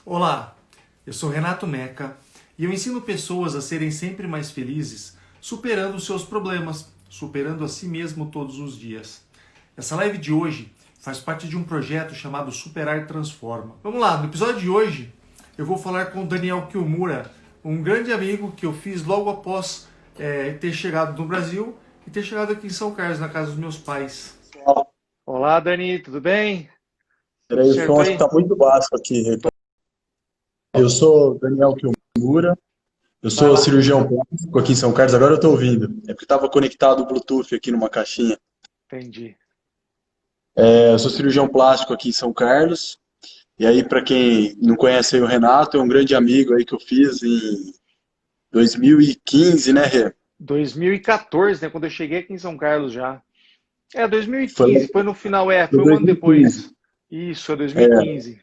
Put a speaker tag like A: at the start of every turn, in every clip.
A: Olá, eu sou Renato Meca e eu ensino pessoas a serem sempre mais felizes, superando os seus problemas, superando a si mesmo todos os dias. Essa live de hoje faz parte de um projeto chamado Superar Transforma. Vamos lá, no episódio de hoje eu vou falar com o Daniel Kiyomura, um grande amigo que eu fiz logo após ter chegado no Brasil e ter chegado aqui em São Carlos, na casa dos meus pais.
B: Olá, Dani, tudo bem? Tudo
C: Peraí, o som
B: certo
C: acho que
B: aí?
C: está muito baixo aqui. Eu sou Daniel Kilmura, eu
B: Vai
C: sou
B: lá.
C: cirurgião plástico aqui em São Carlos, agora eu estou ouvindo. É porque estava conectado o Bluetooth aqui numa caixinha.
B: Entendi.
C: Eu sou cirurgião plástico aqui em São Carlos, e aí, para quem não conhece aí o Renato, é um grande amigo aí que eu fiz em 2015, né, Rê?
B: 2014, né? Quando eu cheguei aqui em São Carlos já. É,
C: Foi,
B: 2015, foi no final,
C: foi
B: foi um ano
C: 2015.
B: depois. Isso, é
C: É,
B: 2015.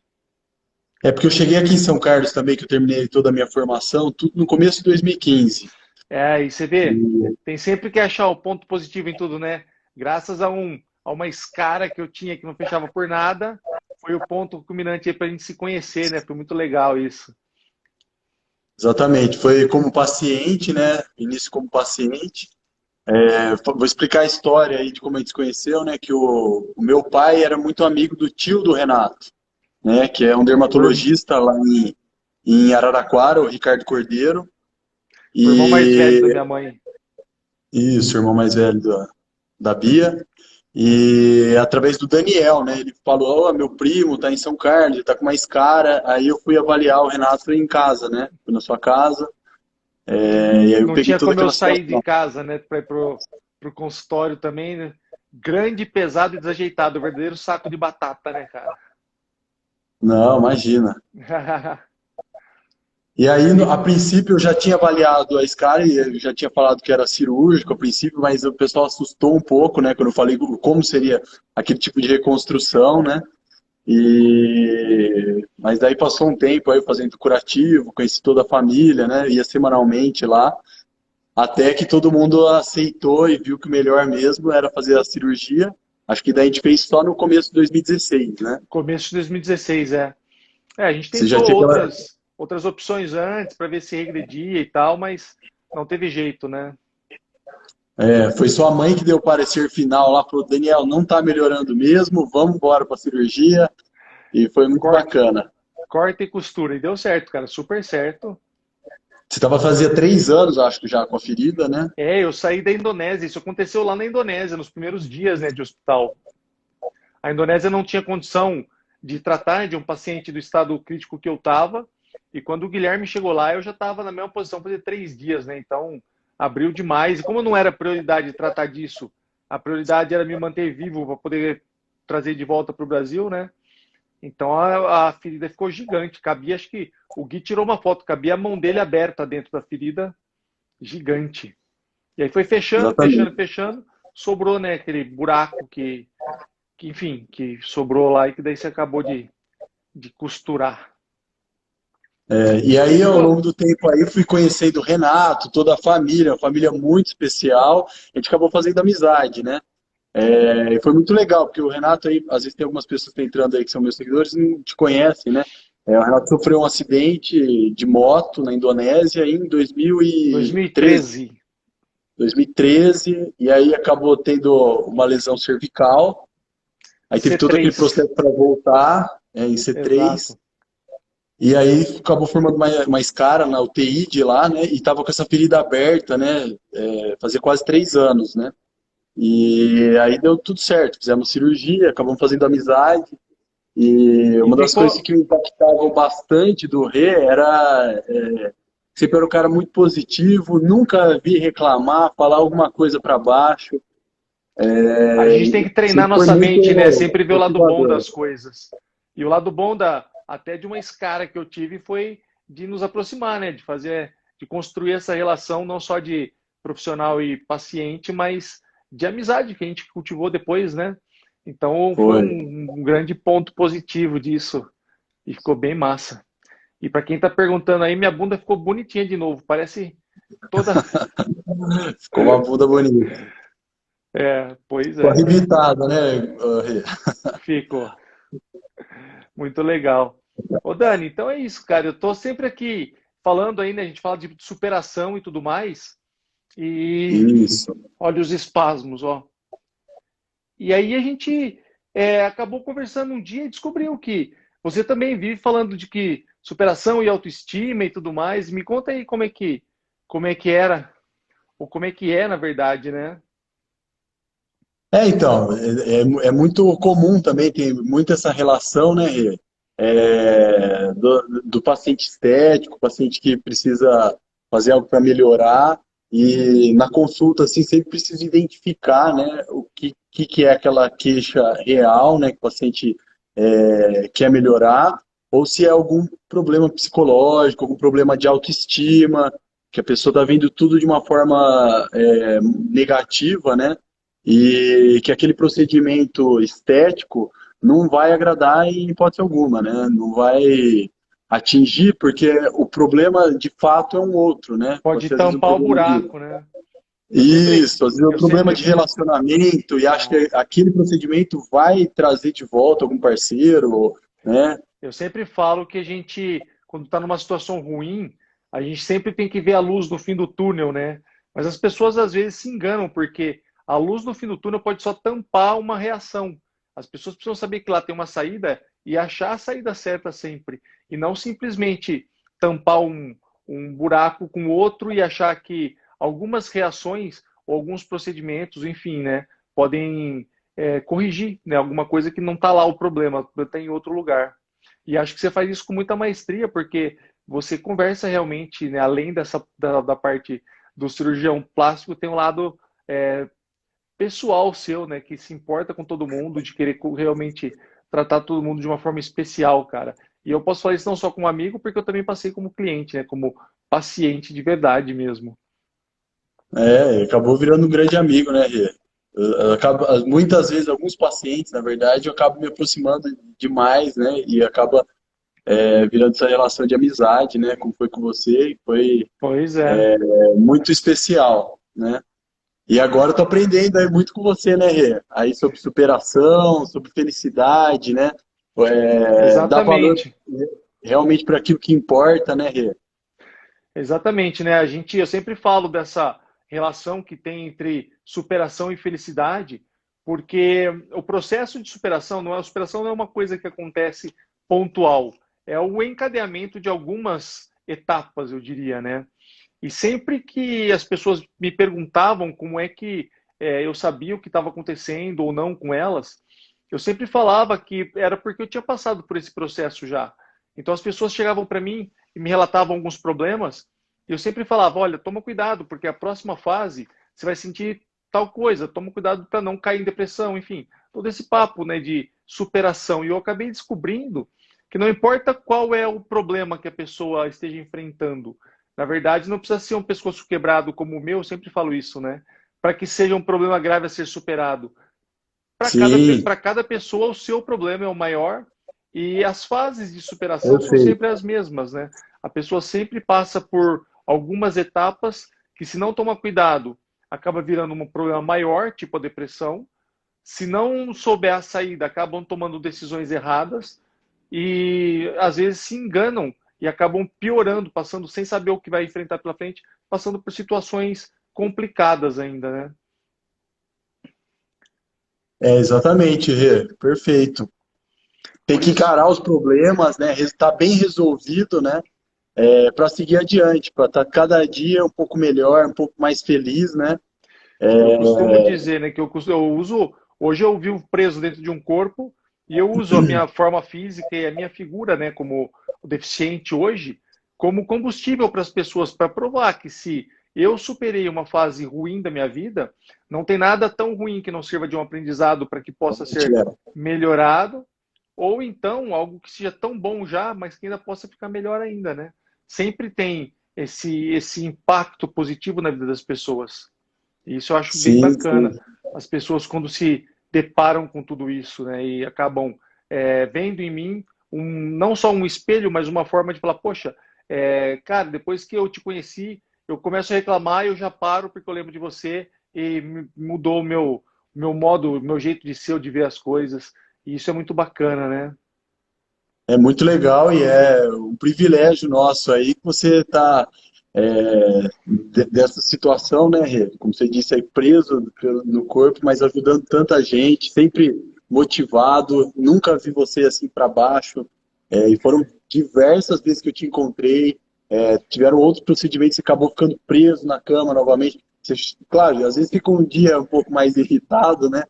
C: é porque eu cheguei aqui em São Carlos também, que eu terminei toda a minha formação, tudo no começo de 2015.
B: É, e você vê, tem sempre que achar o ponto positivo em tudo, né? Graças a uma escara que eu tinha que não fechava por nada, foi o ponto culminante aí pra gente se conhecer, né? Foi muito legal isso.
C: Exatamente, foi como paciente, né? Início como paciente. Vou explicar a história aí de como a gente se conheceu, né? Que o meu pai era muito amigo do tio do Renato, né? Que é um
B: O, ir-
C: dermatologista lá em Araraquara, o Ricardo Cordeiro.
B: o irmão mais velho da
C: E
B: minha mãe.
C: isso, o irmão mais velho da Bia. E através do Daniel, né? Ele falou: "Ó, meu primo tá em São Carlos, ele tá com mais cara." Aí eu fui avaliar o Renato em casa, né? Fui na sua casa. E aí eu
B: Não
C: peguei
B: tinha
C: toda
B: como eu
C: aquela
B: sair de
C: situação.
B: casa, né, para ir pro consultório também, né? Grande, pesado e desajeitado, o verdadeiro saco de batata, né, cara?
C: Não, imagina. E aí,
B: E
C: a princípio, eu já tinha avaliado a escala e eu já tinha falado que era cirúrgico a princípio, mas o pessoal assustou um pouco, né, quando eu falei como seria aquele tipo de reconstrução, né? Mas daí passou um tempo aí eu fazendo curativo, conheci toda a família, né? Ia semanalmente lá, até que todo mundo aceitou e viu que o melhor mesmo era fazer a cirurgia. Acho que daí a gente fez só no começo de 2016, né?
B: começo de 2016, é. É, a gente
C: Você já
B: tentou
C: tinha aquela.
B: outras opções antes para ver se regredia e tal, mas não teve jeito, né?
C: Foi sua mãe que deu o parecer final lá, falou: Daniel, não tá melhorando mesmo, vamos embora pra cirurgia. E foi muito
B: Corta,
C: bacana.
B: corta e costura. E deu certo, cara, super certo.
C: Você tava fazia 3 anos, acho que já com a ferida, né?
B: É, eu saí da Indonésia, isso aconteceu lá na Indonésia, nos primeiros dias, né, de hospital. A Indonésia não tinha condição de tratar de um paciente do estado crítico que eu estava. E quando o Guilherme chegou lá, eu já estava na mesma posição, fazia 3 dias, né? Então, abriu demais. E como não era prioridade tratar disso, a prioridade era me manter vivo para poder trazer de volta para o Brasil, né? Então, a ferida ficou gigante. Cabia, acho que o Gui tirou uma foto, cabia a mão dele aberta dentro da ferida, gigante. E aí foi fechando, fechando,
C: Exatamente.
B: fechando. Sobrou, né, aquele buraco enfim, que sobrou lá e que daí você acabou de costurar.
C: E aí, ao
B: Pô,
C: longo do tempo aí, fui conhecendo o Renato, toda a família, uma família muito especial. A gente acabou fazendo amizade, né? E foi muito legal, porque o Renato aí, às vezes tem algumas pessoas que estão entrando aí que são meus seguidores e não te conhecem, né? O Renato sofreu um acidente de moto na Indonésia em 2013.
B: 2013,
C: 2013, e aí acabou tendo uma lesão cervical. Aí teve todo aquele
B: C3,
C: processo para voltar, em C3,
B: exato.
C: e aí acabou formando uma escara na UTI de lá, né? E tava com essa ferida aberta, né? Fazia quase 3 anos, né? E aí deu tudo certo, fizemos cirurgia, acabamos fazendo amizade. E
B: E
C: uma das
B: ficou,
C: coisas que me impactavam bastante do Rê era sempre era um cara muito positivo, nunca vi reclamar, falar alguma coisa para baixo.
B: a gente tem que treinar
C: Sempre foi
B: nossa
C: muito
B: mente, né? Sempre ver o lado bom
C: motivador.
B: das coisas. E o lado bom até de uma escara que eu tive foi de nos aproximar, né? De fazer, de construir essa relação não só de profissional e paciente, mas de amizade que a gente cultivou depois, né? Então foi
C: Foi.
B: um grande ponto positivo disso e ficou bem massa. E para quem está perguntando aí, minha bunda ficou bonitinha de novo. Parece toda.
C: Ficou uma bunda bonita.
B: É, pois
C: Ficou
B: é,
C: arrebitada, né, Rê?
B: ficou. Muito legal. Ô, Dani, então é isso, cara. Eu tô sempre aqui falando aí, né? A gente fala de superação e tudo mais. E
C: Isso.
B: olha os espasmos, ó. E aí a gente acabou conversando um dia e descobriu que você também vive falando de que superação e autoestima e tudo mais. Me conta aí como é que era, ou como é que é, na verdade, né?
C: Então, é muito comum também, tem muito essa relação, né, Rê? Do paciente estético, paciente que precisa fazer algo para melhorar, e na consulta, assim, sempre precisa identificar, né, que é aquela queixa real, né, que o paciente quer melhorar, ou se é algum problema psicológico, algum problema de autoestima, que a pessoa está vendo tudo de uma forma negativa, né? E que aquele procedimento estético não vai agradar em hipótese alguma, né? Não vai atingir, porque o problema de fato é um outro, né? Pode
B: Pode
C: ser às vezes um
B: tampar o
C: problema de
B: buraco, né?
C: isso, às vezes é um
B: Eu
C: problema
B: sempre,
C: de relacionamento e acha que aquele procedimento vai trazer de volta algum parceiro, né?
B: eu sempre falo que a gente, quando está numa situação ruim, a gente sempre tem que ver a luz no fim do túnel, né? Mas as pessoas às vezes se enganam, porque a luz no fim do túnel pode só tampar uma reação. As pessoas precisam saber que lá tem uma saída e achar a saída certa sempre. E não simplesmente tampar um buraco com outro e achar que algumas reações ou alguns procedimentos, enfim, né, podem corrigir, né, alguma coisa que não está lá o problema, está em outro lugar. E acho que você faz isso com muita maestria, porque você conversa realmente, né, além da parte do cirurgião plástico, tem um lado é, pessoal seu, né, que se importa com todo mundo, de querer realmente tratar todo mundo de uma forma especial, cara. E eu posso falar isso não só como amigo, porque eu também passei como cliente, né, como paciente de verdade mesmo.
C: Acabou virando um grande amigo, né, Rê? Muitas vezes, alguns pacientes, na verdade, eu acabo me aproximando demais, né? E acaba virando essa relação de amizade, né? Como foi com você, e foi
B: Pois é,
C: muito especial, né? E agora eu tô aprendendo aí muito com você, né, Rê? Aí sobre superação, sobre felicidade, né? Dar valor
B: exatamente.
C: realmente para aquilo que importa, né, Rê?
B: Exatamente, né? Eu sempre falo dessa relação que tem entre superação e felicidade, porque o processo de superação não é uma coisa que acontece pontual, é o encadeamento de algumas etapas, eu diria, né? E sempre que as pessoas me perguntavam como é que eu sabia o que estava acontecendo ou não com elas, eu sempre falava que era porque eu tinha passado por esse processo já. Então as pessoas chegavam para mim e me relatavam alguns problemas, e eu sempre falava: olha, toma cuidado, porque a próxima fase você vai sentir tal coisa, toma cuidado para não cair em depressão, enfim, todo esse papo, né, de superação. E eu acabei descobrindo que não importa qual é o problema que a pessoa esteja enfrentando, na verdade, não precisa ser um pescoço quebrado como o meu, eu sempre falo isso, né? Para que seja um problema grave a ser superado.
C: Sim,
B: Para cada pessoa, o seu problema é o maior e as fases de superação são
C: perfeito.
B: sempre as mesmas, né? A pessoa sempre passa por algumas etapas que, se não toma cuidado, acaba virando um problema maior, tipo a depressão. Se não souber a saída, acabam tomando decisões erradas e às vezes se enganam e acabam piorando, passando sem saber o que vai enfrentar pela frente, passando por situações complicadas ainda, né?
C: Exatamente, Rê, perfeito. Tem
B: Por
C: que
B: isso,
C: encarar os problemas, né? Estar bem resolvido, né? Para seguir adiante, para estar cada dia um pouco melhor, um pouco mais feliz, né?
B: eu costumo dizer, né, eu uso, hoje eu vivo preso dentro de um corpo e eu uso a minha forma física e a minha figura, né, como o deficiente hoje, como combustível para as pessoas, para provar que se eu superei uma fase ruim da minha vida, não tem nada tão ruim que não sirva de um aprendizado para que possa ser
C: Tiveram.
B: melhorado, ou então algo que seja tão bom já, mas que ainda possa ficar melhor ainda, né? Sempre tem esse impacto positivo na vida das pessoas. E isso eu acho bem
C: Sim,
B: bacana.
C: sim.
B: As pessoas, quando se deparam com tudo isso, né, e acabam vendo em mim não só um espelho, mas uma forma de falar: poxa, cara, depois que eu te conheci, eu começo a reclamar e eu já paro porque eu lembro de você e mudou o meu modo, o meu jeito de ser, ou de ver as coisas. E isso é muito bacana, né?
C: É muito legal e é um privilégio nosso aí que você está dessa situação, né, Rê? Como você disse aí, preso no corpo, mas ajudando tanta gente, sempre motivado. Nunca vi você assim para baixo. E foram diversas vezes que eu te encontrei. Tiveram outros procedimentos, você acabou ficando preso na cama novamente. Você, claro, às vezes fica um dia um pouco mais irritado, né?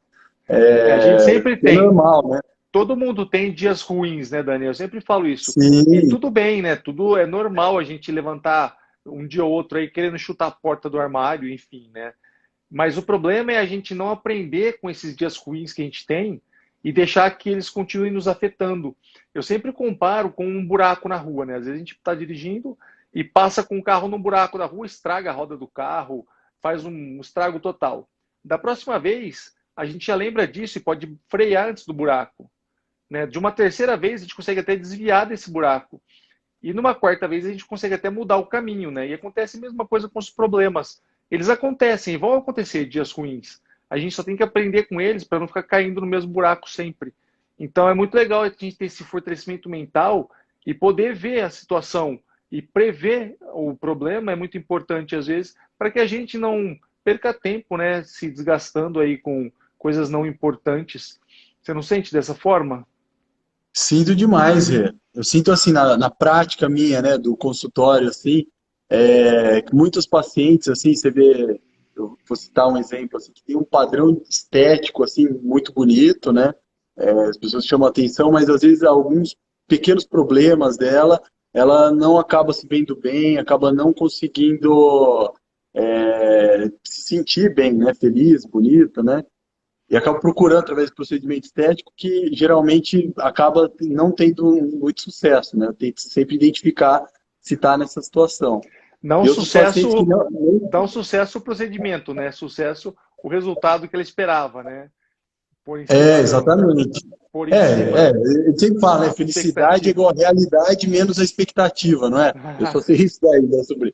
B: A gente sempre
C: É
B: tem.
C: normal, né?
B: Todo mundo tem dias ruins, né, Daniel? Eu sempre falo isso. E
C: Sim,
B: tudo bem, né? Tudo é normal a gente levantar um dia ou outro aí querendo chutar a porta do armário, enfim, né? Mas o problema é a gente não aprender com esses dias ruins que a gente tem e deixar que eles continuem nos afetando. Eu sempre comparo com um buraco na rua, né? Às vezes a gente está dirigindo e passa com o carro num buraco da rua, estraga a roda do carro, faz um estrago total. Da próxima vez, a gente já lembra disso e pode frear antes do buraco, né? De uma terceira vez, a gente consegue até desviar desse buraco. E numa quarta vez, a gente consegue até mudar o caminho, né? E acontece a mesma coisa com os problemas. Eles acontecem, vão acontecer dias ruins. A gente só tem que aprender com eles para não ficar caindo no mesmo buraco sempre. Então é muito legal a gente ter esse fortalecimento mental e poder ver a situação e prever o problema é muito importante às vezes para que a gente não perca tempo, né, se desgastando aí com coisas não importantes. Você não sente dessa forma?
C: sinto demais, Rê. Eu sinto assim na prática minha, né, do consultório, assim, que muitos pacientes, assim, você vê, eu vou citar um exemplo, assim, que tem um padrão estético, assim, muito bonito, né? As pessoas chamam atenção, mas às vezes alguns pequenos problemas dela, ela não acaba se vendo bem, acaba não conseguindo se sentir bem, né? Feliz, bonita, né? E acaba procurando através do procedimento estético que geralmente acaba não tendo muito sucesso, né? Tem que sempre identificar se está nessa situação.
B: Não
C: E outros pacientes que
B: sucesso,
C: não.
B: não sucesso o procedimento, né? Sucesso o resultado que ela esperava, né? Por em cima do,
C: Exatamente.
B: por em cima
C: Eu sempre falo, né?
B: da
C: Felicidade é
B: expectativa.
C: igual a realidade menos a expectativa, não é? Eu só sei isso daí, né, sobre.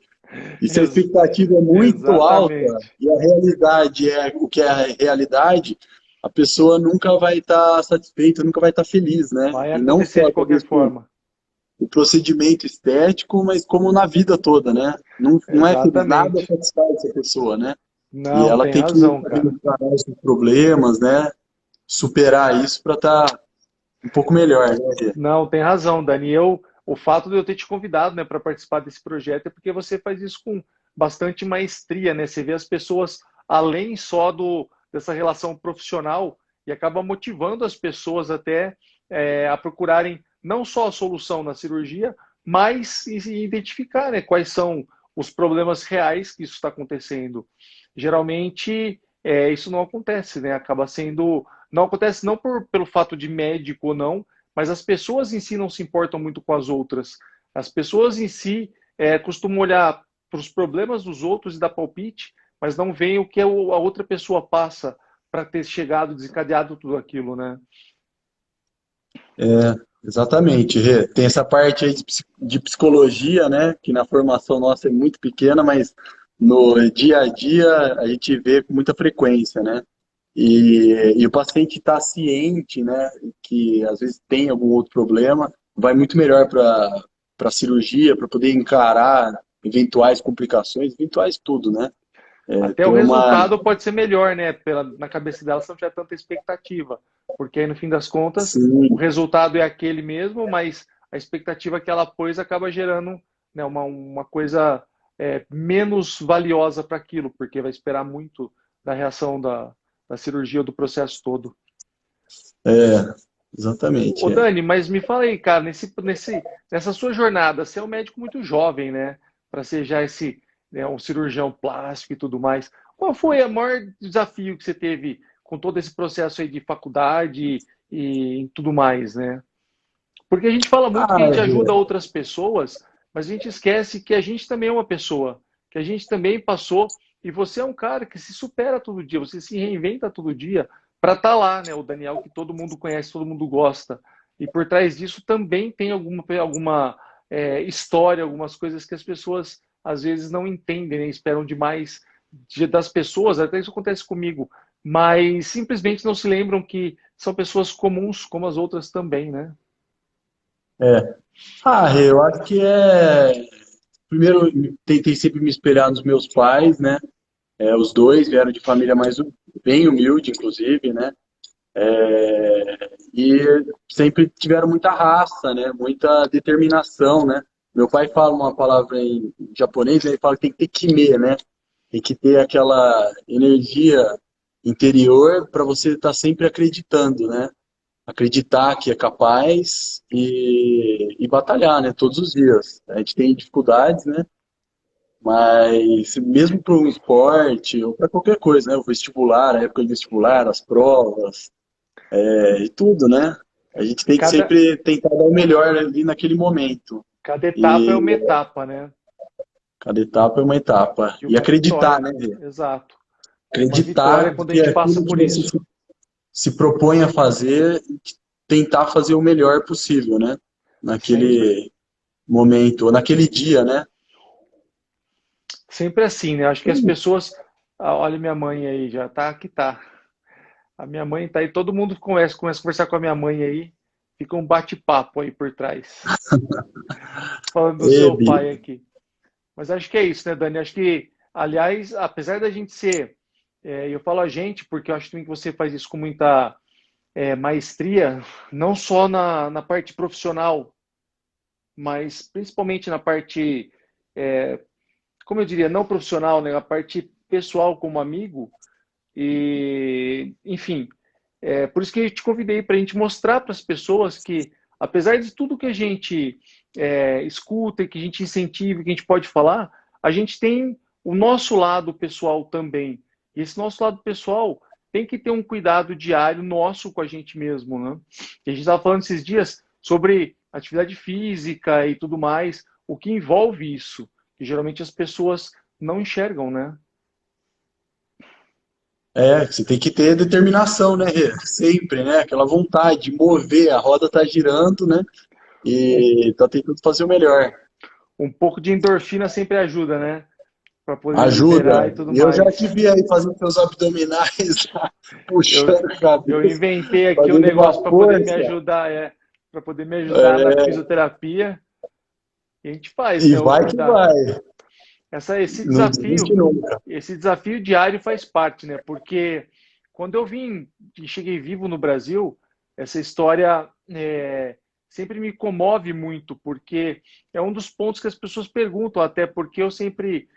C: E se a
B: Ex-
C: expectativa é muito alta
B: exatamente.
C: e a realidade é o que é a realidade, a pessoa nunca vai estar satisfeita, nunca vai estar feliz, né?
B: Vai
C: E não
B: acontecer
C: só
B: de qualquer
C: talvez com
B: forma.
C: o procedimento estético, mas como na vida toda, né? Não é feliz, nada
B: Exatamente.
C: satisfaz essa pessoa, né? E
B: Não,
C: ela
B: tem
C: tem que
B: razão,
C: saber
B: cara.
C: encarar esses problemas, né? Superar isso para estar um pouco melhor, né, Rê?
B: Não, tem razão, Daniel. O fato de eu ter te convidado, né, para participar desse projeto é porque você faz isso com bastante maestria, né? Você vê as pessoas além só dessa relação profissional e acaba motivando as pessoas até a procurarem não só a solução na cirurgia, mas identificar, né, quais são os problemas reais que isso está acontecendo. Geralmente, isso não acontece, né? Acaba sendo não acontece não pelo fato de médico ou não, mas as pessoas em si não se importam muito com as outras. As pessoas em si costumam olhar para os problemas dos outros e dar palpite, mas não veem o que a outra pessoa passa para ter chegado, desencadeado tudo aquilo, né?
C: Exatamente, Rê. Tem essa parte aí de psicologia, né? Que na formação nossa é muito pequena, mas no dia a dia a gente vê com muita frequência, né? E o paciente está ciente, né? Que às vezes tem algum outro problema, vai muito melhor para a cirurgia, para poder encarar eventuais complicações, eventuais tudo, né?
B: Até o
C: Ter uma.
B: resultado pode ser melhor, né? Na cabeça dela, se não tiver tanta expectativa. Porque aí, no fim das contas, o
C: Sim,
B: resultado é aquele mesmo, mas a expectativa que ela pôs acaba gerando, né, uma coisa menos valiosa para aquilo, porque vai esperar muito da reação da cirurgia ou do processo todo.
C: é,
B: Ô
C: exatamente.
B: Dani, mas me fala aí, cara, nessa sua jornada, você é um médico muito jovem, né? Para ser já um cirurgião plástico e tudo mais. Qual foi o maior desafio que você teve com todo esse processo aí de faculdade e tudo mais, né? Porque a gente fala muito que a
C: Ah,
B: gente ajuda outras pessoas, mas a gente esquece que a gente também é uma pessoa, que a gente também passou, e você é um cara que se supera todo dia, você se reinventa todo dia para estar lá, né? O Daniel que todo mundo conhece, todo mundo gosta. E por trás disso também tem alguma história, algumas coisas que as pessoas às vezes não entendem, né? Esperam demais das pessoas, até isso acontece comigo, mas simplesmente não se lembram que são pessoas comuns como as outras também, né?
C: É. Rê, eu acho que primeiro, tentei sempre me espelhar nos meus pais, né? Os dois vieram de família bem humilde, inclusive, né? E sempre tiveram muita raça, né? Muita determinação, né? Meu pai fala uma palavra em japonês, ele fala que tem que ter kime, né? Tem que ter aquela energia interior para você estar sempre acreditando, né? Acreditar que é capaz e batalhar, né? Todos os dias. A gente tem dificuldades, né? Mas mesmo para um esporte ou para qualquer coisa, né? O vestibular, a época de vestibular, as provas, e tudo, né? A gente tem que
B: Cada,
C: sempre tentar dar o melhor ali naquele momento.
B: cada etapa é
C: E
B: uma etapa, né?
C: cada etapa é uma etapa.
B: De
C: E
B: uma
C: acreditar,
B: vitória.
C: né, Rê?
B: Exato. Uma vitória
C: Acreditar
B: quando a
C: que
B: gente passa
C: aquilo que
B: por
C: você
B: isso.
C: se propõe a fazer, tentar fazer o melhor possível, né?
B: Sempre,
C: Naquele momento, ou naquele dia, né?
B: sempre assim, né? Acho que as pessoas. Olha minha mãe aí, já tá aqui, tá. A minha mãe tá aí, todo mundo começa a conversar com a minha mãe aí, fica um bate-papo aí por trás, falando do
C: É,
B: seu
C: Bi.
B: pai aqui. Mas acho que é isso, né, Dani? Acho que, aliás, apesar da gente ser, eu falo a gente, porque eu acho também que você faz isso com muita maestria, não só na parte profissional, mas principalmente na parte, como eu diria, não profissional, né? A parte pessoal como amigo. E, enfim, por isso que eu te convidei para a gente mostrar para as pessoas que, apesar de tudo que a gente escuta e que a gente incentiva, que a gente pode falar, a gente tem o nosso lado pessoal também. E esse nosso lado pessoal tem que ter um cuidado diário nosso com a gente mesmo, né? E a gente estava falando esses dias sobre atividade física e tudo mais, o que envolve isso, que geralmente as pessoas não enxergam, né?
C: Você tem que ter determinação, né, Rê? Sempre, né? Aquela vontade de mover, a roda tá girando, né?
B: Um,
C: E tá tentando fazer o melhor.
B: um pouco de endorfina sempre ajuda, né? Para poder liberar e
C: Ajuda.
B: tudo
C: Eu já te
B: mais.
C: vi aí fazendo seus abdominais,
B: Eu,
C: puxando a
B: eu
C: cabeça,
B: inventei aqui um
C: fazendo uma
B: negócio
C: força.
B: para poder me ajudar na fisioterapia. E a gente faz,
C: E
B: né?
C: vai que vai.
B: Esse
C: Não desiste
B: desafio,
C: nunca.
B: esse desafio diário faz parte, né? Porque quando eu vim e cheguei vivo no Brasil, essa história sempre me comove muito, porque é um dos pontos que as pessoas perguntam, até porque eu sempre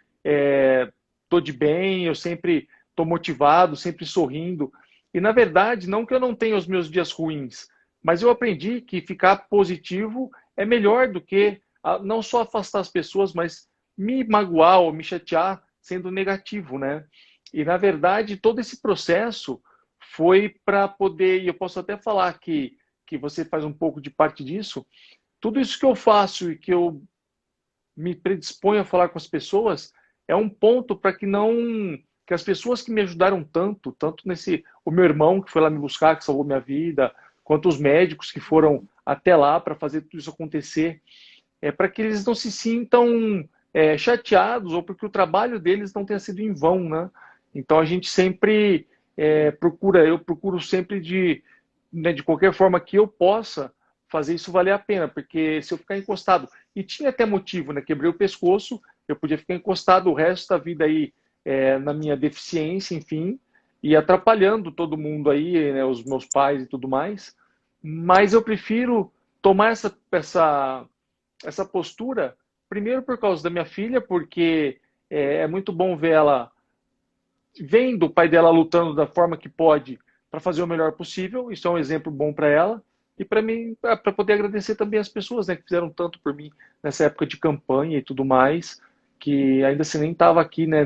B: estou de bem, eu sempre estou motivado, sempre sorrindo. E na verdade, não que eu não tenha os meus dias ruins, mas eu aprendi que ficar positivo é melhor do que não só afastar as pessoas, mas me magoar ou me chatear sendo negativo, né? E na verdade todo esse processo foi para poder, e eu posso até falar que você faz um pouco de parte disso, tudo isso que eu faço e que eu me predisponho a falar com as pessoas é um ponto para que não que as pessoas que me ajudaram tanto nesse o meu irmão que foi lá me buscar, que salvou minha vida, quanto os médicos que foram até lá para fazer tudo isso acontecer, para que eles não se sintam chateados ou porque o trabalho deles não tenha sido em vão, né? Então a gente sempre eu procuro sempre de qualquer forma que eu possa fazer isso valer a pena, porque se eu ficar encostado, e tinha até motivo, né? Quebrei o pescoço, eu podia ficar encostado o resto da vida aí na minha deficiência, enfim, e atrapalhando todo mundo aí, né, os meus pais e tudo mais, mas eu prefiro tomar essa postura, primeiro por causa da minha filha, porque é muito bom ver ela vendo o pai dela lutando da forma que pode para fazer o melhor possível. Isso é um exemplo bom para ela. E para mim, para poder agradecer também as pessoas, né, que fizeram tanto por mim nessa época de campanha e tudo mais, que ainda assim nem estava aqui, né,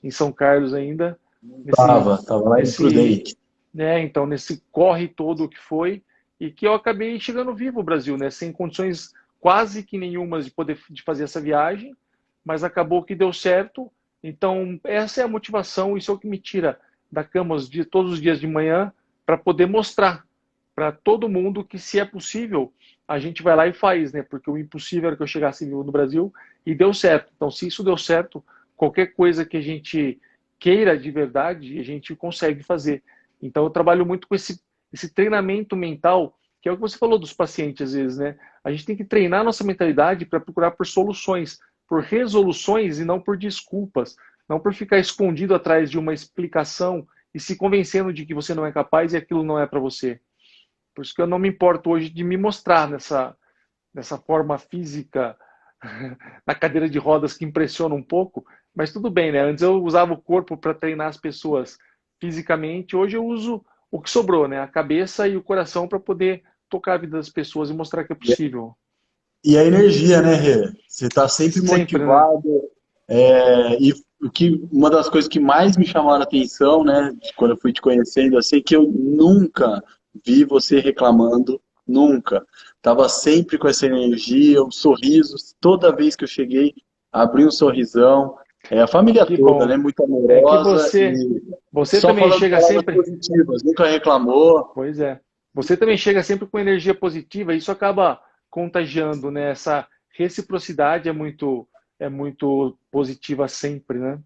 B: em São Carlos ainda, nesse,
C: Tava lá em
B: nesse,
C: Prudente.
B: né, então nesse corre todo que foi e que eu acabei chegando vivo ao Brasil, né, sem condições quase que nenhumas de fazer essa viagem, mas acabou que deu certo. Então essa é a motivação, isso é o que me tira da cama todos os dias de manhã para poder mostrar para todo mundo que se é possível a gente vai lá e faz, né? Porque o impossível era que eu chegasse vivo no Brasil e deu certo. Então se isso deu certo, qualquer coisa que a gente queira de verdade, a gente consegue fazer. Então eu trabalho muito com esse treinamento mental que é o que você falou dos pacientes às vezes, né? A gente tem que treinar nossa mentalidade para procurar por soluções, por resoluções e não por desculpas, não por ficar escondido atrás de uma explicação e se convencendo de que você não é capaz e aquilo não é para você. Por isso que eu não me importo hoje de me mostrar nessa forma física na cadeira de rodas que impressiona um pouco, mas tudo bem, né? Antes eu usava o corpo para treinar as pessoas fisicamente, hoje eu uso o que sobrou, né? A cabeça e o coração para poder tocar a vida das pessoas e mostrar que é possível.
C: E a energia, né, Rê? Você está sempre
B: Sempre, né?
C: motivado. E uma das coisas que mais me chamaram a atenção, né, quando eu fui te conhecendo, assim, que eu nunca vi você reclamando, nunca. Tava sempre com essa energia, os sorrisos. Toda vez que eu cheguei, abri um sorrisão. A família
B: Que
C: toda, né,
B: bom.
C: muito
B: É que
C: amorosa e
B: você
C: só
B: também
C: falando
B: chega
C: palavras
B: sempre.
C: positivas, nunca reclamou.
B: Pois é. Você também chega sempre com energia positiva, e isso acaba contagiando, né? Essa reciprocidade é muito positiva sempre, né?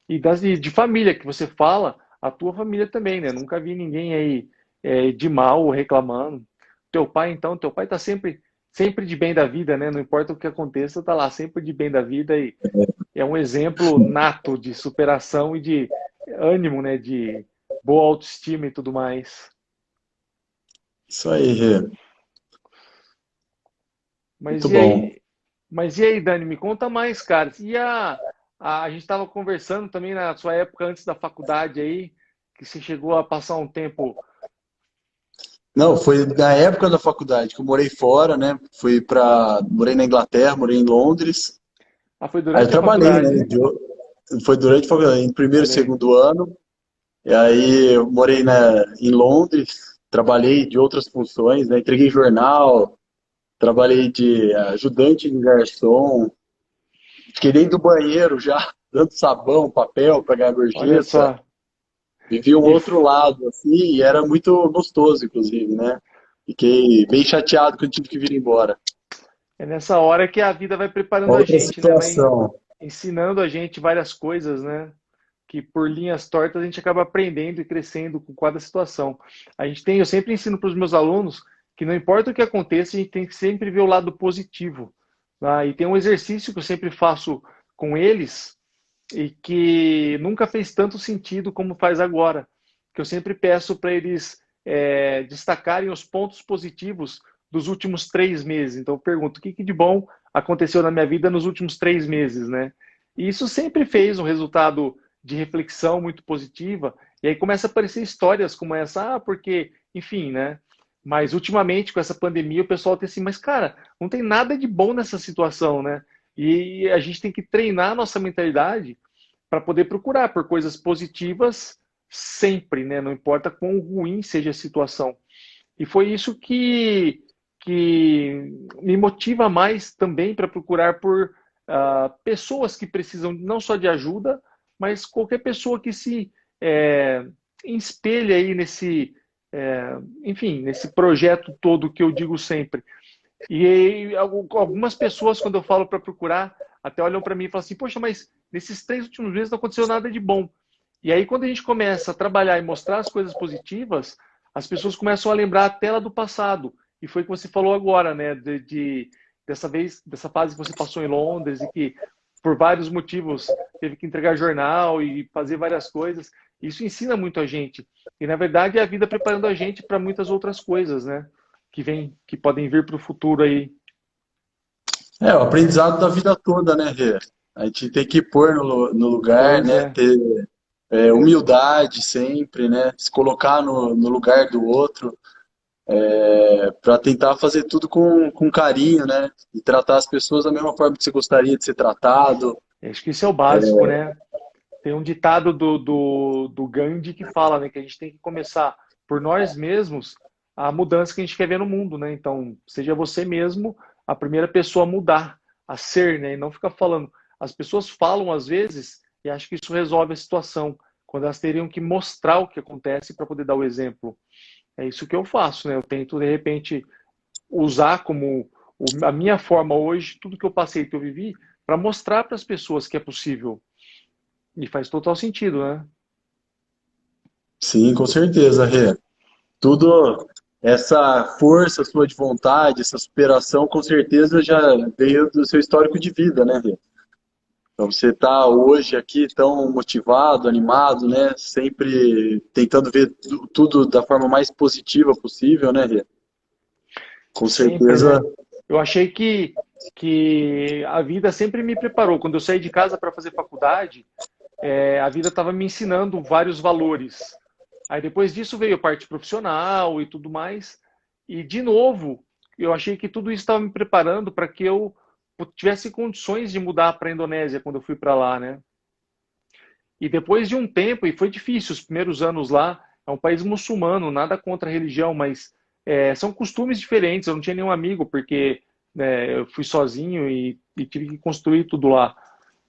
B: E de família que você fala, a tua família também, né? Nunca vi ninguém aí de mal reclamando. Teu pai, então, teu pai tá sempre de bem da vida, né? Não importa o que aconteça, tá lá sempre de bem da vida e é um exemplo nato de superação e de ânimo, né? De boa autoestima e tudo mais.
C: Isso aí, Rê. Muito
B: Mas e
C: bom.
B: aí, mas e aí, Dani, me conta mais, cara. A gente estava conversando também na sua época antes da faculdade aí, que você chegou a passar um tempo.
C: Não, foi na época da faculdade que eu morei fora, né? Morei na Inglaterra, morei em Londres.
B: Ah, foi
C: Aí eu
B: durante a
C: trabalhei, né?
B: faculdade.
C: Foi durante a faculdade, em primeiro e
B: Olha aí.
C: segundo ano. E aí eu morei em Londres, trabalhei de outras funções, né? Entreguei jornal, trabalhei de ajudante de garçom, fiquei dentro do banheiro já, dando sabão, papel para ganhar
B: Olha
C: gorjeta.
B: só.
C: Vivi um
B: E
C: outro lado, assim, e era muito gostoso, inclusive, né? Fiquei bem chateado quando tive que vir embora.
B: é nessa hora que a vida vai preparando a
C: Outra
B: gente, né? Vai
C: situação.
B: ensinando a gente várias coisas, né? Que por linhas tortas a gente acaba aprendendo e crescendo com cada situação. Eu sempre ensino para os meus alunos que não importa o que aconteça, a gente tem que sempre ver o lado positivo. Tá? E tem um exercício que eu sempre faço com eles e que nunca fez tanto sentido como faz agora, que eu sempre peço para eles destacarem os pontos positivos dos últimos 3 meses. Então eu pergunto, o que de bom aconteceu na minha vida nos últimos 3 meses, né? E isso sempre fez um resultado de reflexão muito positiva, e aí começa a aparecer histórias como essa, porque, enfim, né? Mas ultimamente, com essa pandemia, o pessoal tem assim, mas cara, não tem nada de bom nessa situação, né? E a gente tem que treinar a nossa mentalidade para poder procurar por coisas positivas sempre, né? Não importa quão ruim seja a situação. E foi isso que me motiva mais também para procurar por pessoas que precisam não só de ajuda, mas qualquer pessoa que se é, espelhe aí enfim, nesse projeto todo que eu digo sempre. E algumas pessoas, quando eu falo para procurar, até olham para mim e falam assim: Poxa, mas nesses 3 últimos meses não aconteceu nada de bom. E aí, quando a gente começa a trabalhar e mostrar as coisas positivas, as pessoas começam a lembrar a tela do passado. E foi o que você falou agora, né? Dessa fase que você passou em Londres e que, por vários motivos, teve que entregar jornal e fazer várias coisas. Isso ensina muito a gente. E, na verdade, é a vida preparando a gente para muitas outras coisas, né? Que podem vir para o futuro aí.
C: O aprendizado da vida toda, né, Rê? A gente tem que pôr no lugar,
B: Pois
C: né?
B: é.
C: Ter humildade sempre, né? Se colocar no lugar do outro, para tentar fazer tudo com carinho, né? E tratar as pessoas da mesma forma que você gostaria de ser tratado.
B: Acho que isso é o básico, né? Tem um ditado do Gandhi que fala, né, que a gente tem que começar por nós mesmos a mudança que a gente quer ver no mundo, né? Então, seja você mesmo a primeira pessoa a mudar, a ser, né? E não ficar falando. As pessoas falam às vezes e acho que isso resolve a situação, quando elas teriam que mostrar o que acontece para poder dar o exemplo. É isso que eu faço, né? Eu tento, de repente, usar como a minha forma hoje, tudo que eu passei, que eu vivi, para mostrar para as pessoas que é possível. E faz total sentido, né?
C: Sim, com certeza, Rê. Tudo essa força sua de vontade, essa superação, com certeza já veio do seu histórico de vida, né, Rê? Então você está hoje aqui tão motivado, animado, né? Sempre tentando ver tudo da forma mais positiva possível, né, Rê? Com
B: Sempre, né?
C: certeza.
B: Eu achei que a vida sempre me preparou. Quando eu saí de casa para fazer faculdade, a vida estava me ensinando vários valores. Aí depois disso veio a parte profissional e tudo mais. E de novo, eu achei que tudo isso estava me preparando para que eu tivesse condições de mudar para a Indonésia quando eu fui para lá, né? E depois de um tempo, e foi difícil, os primeiros anos lá, é um país muçulmano, nada contra a religião, mas são costumes diferentes. Eu não tinha nenhum amigo, porque eu fui sozinho e tive que construir tudo lá.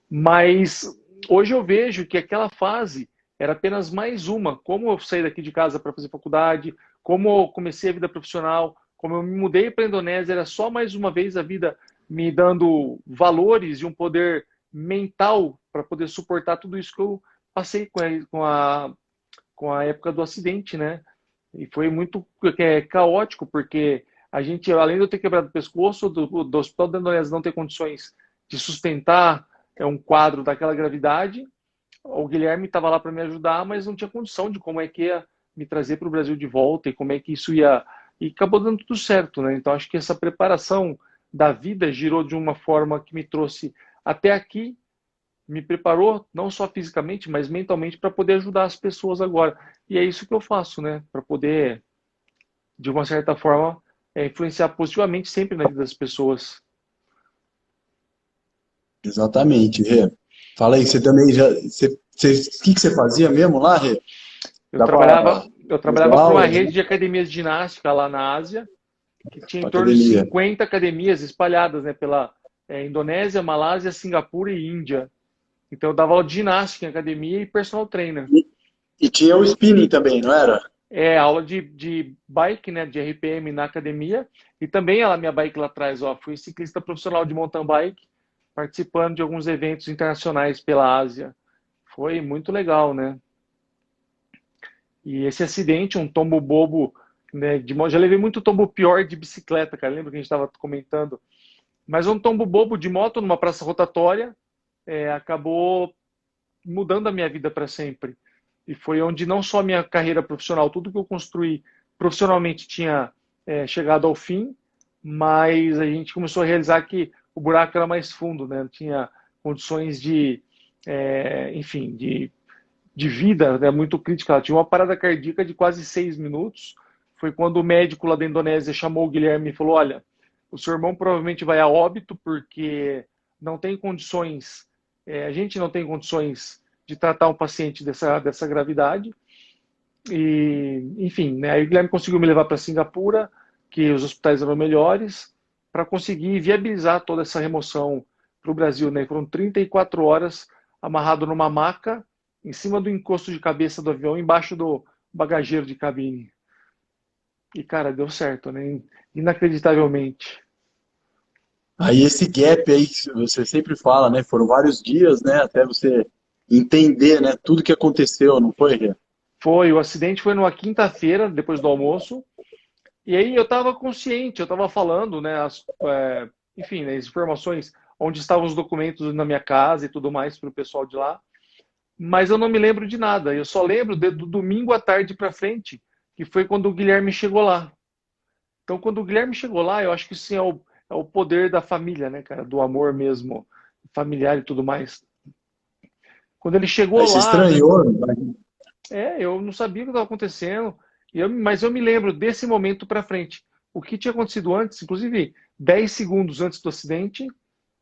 B: Mas hoje eu vejo que aquela fase era apenas mais uma. Como eu saí daqui de casa para fazer faculdade, como eu comecei a vida profissional, como eu me mudei para a Indonésia, era só mais uma vez a vida me dando valores e um poder mental para poder suportar tudo isso que eu passei com a época do acidente, né? E foi muito caótico, porque a gente, além de eu ter quebrado o pescoço, do Hospital da Indonésia não ter condições de sustentar um quadro daquela gravidade, o Guilherme estava lá para me ajudar, mas não tinha condição de como é que ia me trazer para o Brasil de volta e como é que isso ia. E acabou dando tudo certo, né? Então acho que essa preparação da vida girou de uma forma que me trouxe até aqui, me preparou não só fisicamente, mas mentalmente para poder ajudar as pessoas agora. E é isso que eu faço, né? Para poder, de uma certa forma, influenciar positivamente sempre na vida das pessoas.
C: Exatamente, Rê. Fala aí, você também já. O que que você fazia mesmo lá, Rê?
B: Eu
C: Dava
B: trabalhava, eu
C: umas
B: trabalhava para uma
C: aulas,
B: rede
C: né?
B: de academias de ginástica lá na Ásia, que tinha em
C: Pra
B: torno de
C: academia.
B: 50 academias espalhadas, né, pela Indonésia, Malásia, Singapura e Índia. Então eu dava aula de ginástica em academia e personal trainer.
C: E tinha o spinning também, não era?
B: Aula de bike, né, de RPM na academia, e também a minha bike lá atrás, ó, fui ciclista profissional de mountain bike, participando de alguns eventos internacionais pela Ásia. Foi muito legal, né? E esse acidente, um tombo bobo, né, já levei muito tombo pior de bicicleta, cara, lembra que a gente estava comentando? Mas um tombo bobo de moto numa praça rotatória acabou mudando a minha vida para sempre. E foi onde não só a minha carreira profissional, tudo que eu construí profissionalmente tinha chegado ao fim, mas a gente começou a realizar que o buraco era mais fundo, né? Tinha condições enfim, de vida, né, muito crítica. Ela tinha uma parada cardíaca de quase 6 minutos. Foi quando o médico lá da Indonésia chamou o Guilherme e falou: olha, o seu irmão provavelmente vai a óbito porque não tem condições, a gente não tem condições de tratar um paciente dessa gravidade. E, enfim, né, aí o Guilherme conseguiu me levar para Singapura, que os hospitais eram melhores, para conseguir viabilizar toda essa remoção para o Brasil. Né? Foram 34 horas amarrado numa maca, em cima do encosto de cabeça do avião, embaixo do bagageiro de cabine. E, cara, deu certo, né? Inacreditavelmente.
C: Aí esse gap aí que você sempre fala, né? Foram vários dias, né? Até você entender, né? Tudo que aconteceu, não foi, Rê?
B: O acidente foi numa quinta-feira, depois do almoço, e aí eu estava consciente, eu estava falando, né, enfim, né, as informações, onde estavam os documentos na minha casa e tudo mais para o pessoal de lá, mas eu não me lembro de nada. Eu só lembro do domingo à tarde para frente, que foi quando o Guilherme chegou lá. Então, quando o Guilherme chegou lá, eu acho que sim é o poder da família, né, cara, do amor mesmo, familiar e tudo mais. Quando ele chegou
C: Aí você
B: lá,
C: estranhou,
B: eu não sabia o que estava acontecendo, mas eu me lembro desse momento para frente. O que tinha acontecido antes, inclusive 10 segundos antes do acidente,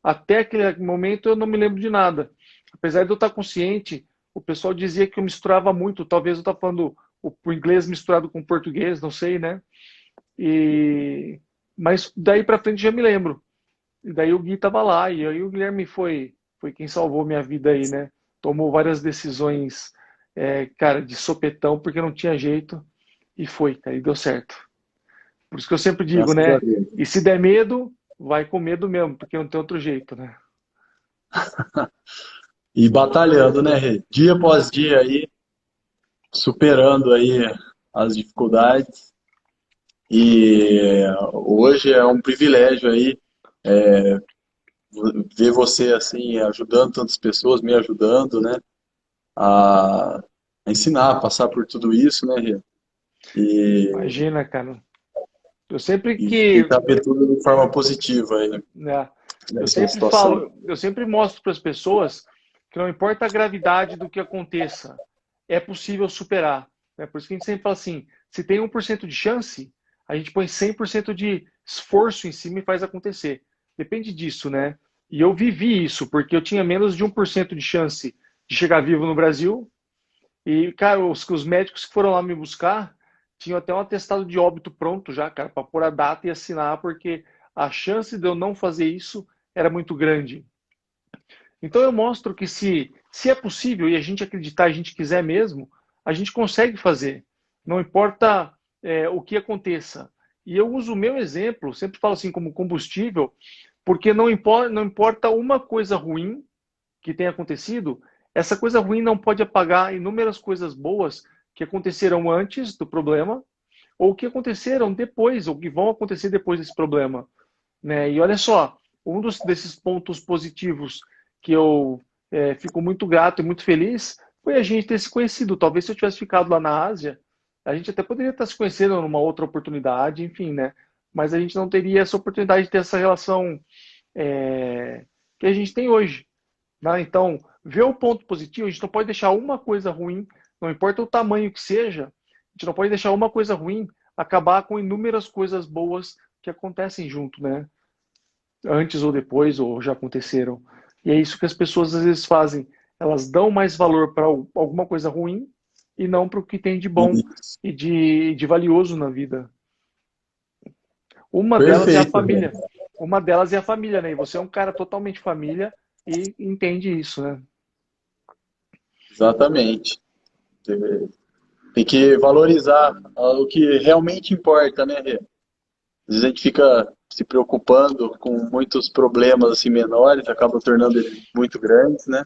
B: até aquele momento eu não me lembro de nada. Apesar de eu estar consciente, o pessoal dizia que eu misturava muito, talvez eu estava falando o inglês misturado com o português, não sei, né? Mas daí para frente já me lembro. E daí o Gui estava lá, e aí o Guilherme foi quem salvou minha vida aí, né? Tomou várias decisões, cara, de sopetão, porque não tinha jeito, e foi, cara, e deu certo. Por isso que eu sempre digo,
C: graças a
B: né?
C: Deus.
B: E se der medo, vai com medo mesmo, porque não tem outro jeito, né?
C: E batalhando, né, Rê? Dia após dia aí, superando aí as dificuldades. E hoje é um privilégio aí ver você assim ajudando tantas pessoas, me ajudando, né, a ensinar, a passar por tudo isso, né, Rê? E,
B: Imagina, cara. Eu sempre
C: e
B: que,
C: tentar ver tudo de forma positiva aí
B: né,
C: nessa situação.
B: eu sempre mostro para as pessoas que não importa a gravidade do que aconteça, é possível superar. Né? Por isso que a gente sempre fala assim, se tem 1% de chance, a gente põe 100% de esforço em cima e faz acontecer. Depende disso, né? E eu vivi isso, porque eu tinha menos de 1% de chance de chegar vivo no Brasil. E, cara, os médicos que foram lá me buscar tinham até um atestado de óbito pronto já, cara, para pôr a data e assinar, porque a chance de eu não fazer isso era muito grande. Então eu mostro que se é possível e a gente acreditar, a gente quiser mesmo, a gente consegue fazer. Não importa o que aconteça. E eu uso o meu exemplo, sempre falo assim como combustível, porque não importa uma coisa ruim que tenha acontecido, essa coisa ruim não pode apagar inúmeras coisas boas que aconteceram antes do problema ou que aconteceram depois, ou que vão acontecer depois desse problema. Né? E olha só, desses pontos positivos que eu fico muito grato e muito feliz foi a gente ter se conhecido. Talvez se eu tivesse ficado lá na Ásia, a gente até poderia estar se conhecendo numa outra oportunidade, enfim, né? Mas a gente não teria essa oportunidade de ter essa relação que a gente tem hoje. Né? Então, ver o ponto positivo, a gente não pode deixar uma coisa ruim, não importa o tamanho que seja, a gente não pode deixar uma coisa ruim acabar com inúmeras coisas boas que acontecem junto, né? Antes ou depois, ou já aconteceram. E é isso que as pessoas às vezes fazem. Elas dão mais valor para alguma coisa ruim e não para o que tem de bom e de valioso na vida. Uma delas é a
C: Perfeito, Rê.
B: família. Uma delas é a família, né? E você é um cara totalmente família e entende isso, né?
C: Exatamente. Tem que valorizar o que realmente importa, né, Rê? Às vezes a gente fica se preocupando com muitos problemas assim menores, acaba tornando eles muito grandes, né?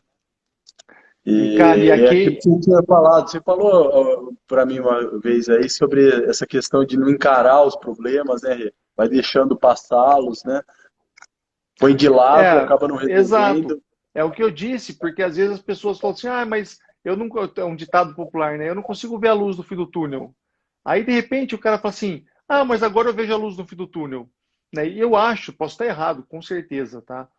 B: E, cara, e
C: E é aquilo
B: aqui,
C: que você tinha falado. Você falou para mim uma vez aí sobre essa questão de não encarar os problemas, né, Rê? Vai deixando passá-los, né? Põe de lado e acaba não
B: exato.
C: resolvendo.
B: É o que eu disse, porque às vezes as pessoas falam assim, ah, mas eu nunca, é um ditado popular, né? Eu não consigo ver a luz no fim do túnel. Aí, de repente, o cara fala assim, ah, mas agora eu vejo a luz no fim do túnel. Né? E eu acho, posso estar errado, com certeza, tá?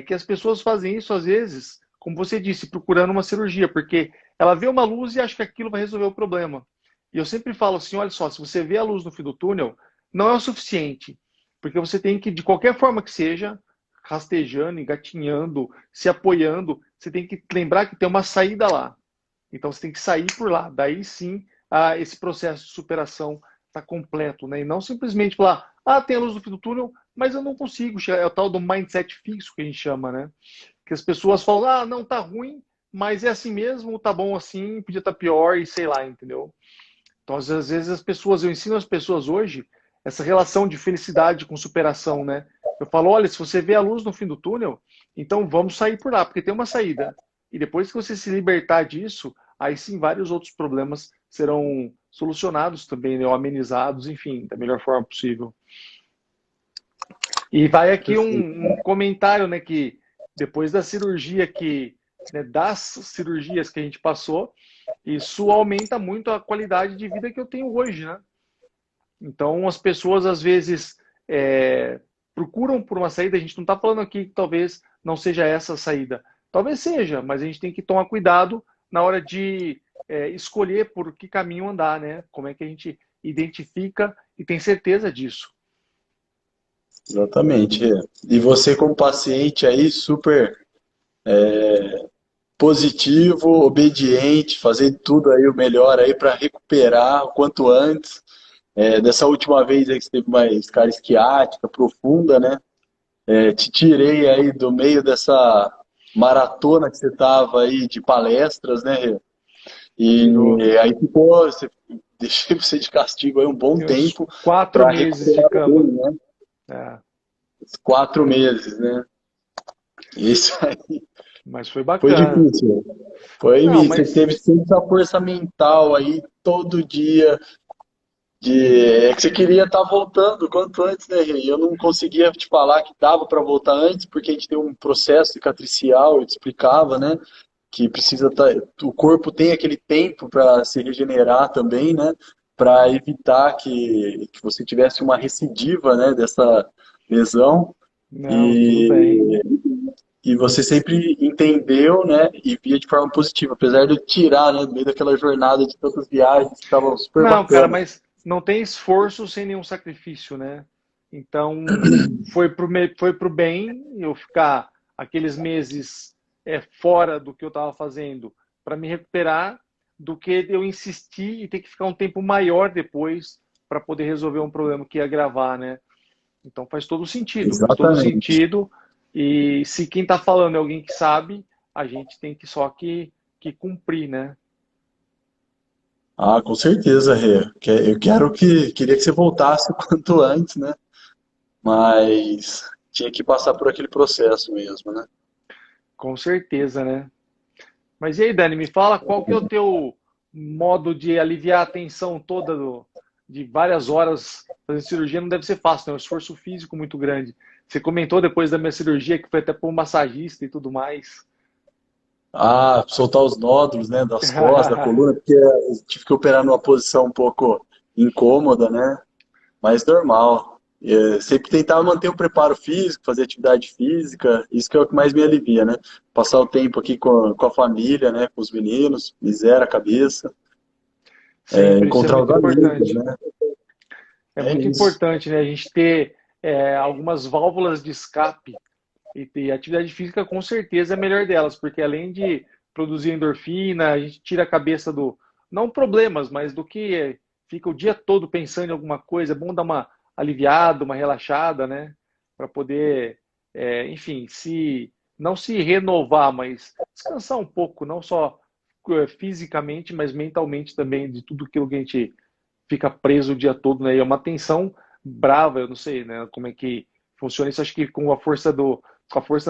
B: Que as pessoas fazem isso, às vezes, como você disse, procurando uma cirurgia, porque ela vê uma luz e acha que aquilo vai resolver o problema. E eu sempre falo assim, olha só, se você vê a luz no fim do túnel, não é o suficiente, porque você tem que, de qualquer forma que seja, rastejando, engatinhando, se apoiando, você tem que lembrar que tem uma saída lá. Então você tem que sair por lá. Daí sim, esse processo de superação está completo, né? E não simplesmente falar, ah, tem a luz no fim do túnel, mas eu não consigo. É o tal do mindset fixo que a gente chama, né? Que as pessoas falam, ah, não, tá ruim, mas é assim mesmo, tá bom assim, podia estar pior e sei lá, entendeu? Então, às vezes as pessoas, eu ensino as pessoas hoje essa relação de felicidade com superação, né? Eu falo, olha, se você vê a luz no fim do túnel, então vamos sair por lá, porque tem uma saída. E depois que você se libertar disso, aí sim vários outros problemas serão solucionados também, né? Ou amenizados, enfim, da melhor forma possível. E vai aqui um comentário, né, que depois da cirurgia né, das cirurgias que a gente passou, isso aumenta muito a qualidade de vida que eu tenho hoje, né? Então as pessoas às vezes procuram por uma saída, a gente não está falando aqui que talvez não seja essa a saída. Talvez seja, mas a gente tem que tomar cuidado na hora de escolher por que caminho andar, né? Como é que a gente identifica e tem certeza disso.
C: Exatamente, Rê. E você como paciente aí, super positivo, obediente, fazer tudo aí o melhor aí para recuperar o quanto antes. Dessa última vez aí que você teve uma escala esquiática profunda, né? Te tirei aí do meio dessa maratona que você tava aí de palestras, né, Rê?
B: Tirou
C: E aí ficou, deixei você de castigo aí um bom
B: uns
C: tempo
B: 4 meses de
C: recuperar
B: cama.
C: bem, né?
B: É,
C: 4 meses, né? Isso aí
B: mas foi
C: foi
B: bacana.
C: difícil. Foi,
B: Não,
C: você
B: mas
C: teve sempre essa força mental aí todo dia, É que você queria estar voltando o quanto antes, né, Rê? E eu não conseguia te falar que dava para voltar antes, porque a gente tem um processo cicatricial, eu te explicava, né? Que precisa o corpo tem aquele tempo para se regenerar também, né? Para evitar que você tivesse uma recidiva, né, dessa lesão.
B: Não, tudo bem.
C: E, e você sempre entendeu, né, e via de forma positiva, apesar de eu tirar, né, no meio daquela jornada de tantas viagens que estavam super
B: Não, cara,
C: bacanas.
B: mas não tem esforço sem nenhum sacrifício, né? Então, foi pro bem eu ficar aqueles meses fora do que eu estava fazendo para me recuperar, do que eu insistir e ter que ficar um tempo maior depois para poder resolver um problema que ia agravar, né? Então faz todo
C: Exatamente.
B: sentido. E se quem está falando é alguém que sabe, a gente tem que só que cumprir, né?
C: Ah, com certeza, Rê. Eu queria que você voltasse o quanto antes, né? Mas tinha que passar por aquele processo mesmo, né?
B: Com certeza, né? Mas e aí, Dani, me fala qual que é o teu modo de aliviar a tensão toda de várias horas fazendo cirurgia? Não deve ser fácil, né? É um esforço físico muito grande. Você comentou depois da minha cirurgia que foi até por um massagista e tudo mais.
C: Ah, soltar os nódulos, né, das costas, da coluna, porque eu tive que operar numa posição um pouco incômoda, né? Mas normal. Sempre tentar manter o preparo físico, fazer atividade física, isso que é o que mais me alivia, né? Passar o tempo aqui com a família, né, com os meninos, me zera a cabeça,
B: Sempre, isso é
C: encontrar os
B: muito
C: amigos,
B: importante.
C: né?
B: É
C: É
B: muito
C: isso.
B: importante, né? A gente ter algumas válvulas de escape e a atividade física com certeza é a melhor delas, porque além de produzir endorfina, a gente tira a cabeça do, não problemas, mas do que fica o dia todo pensando em alguma coisa, é bom dar uma aliviada, uma relaxada, né? Para poder, enfim, se não se renovar, mas descansar um pouco, não só fisicamente, mas mentalmente também, de tudo aquilo que a gente fica preso o dia todo, né? E é uma tensão brava, eu não sei, né? Como é que funciona isso. Acho que com a força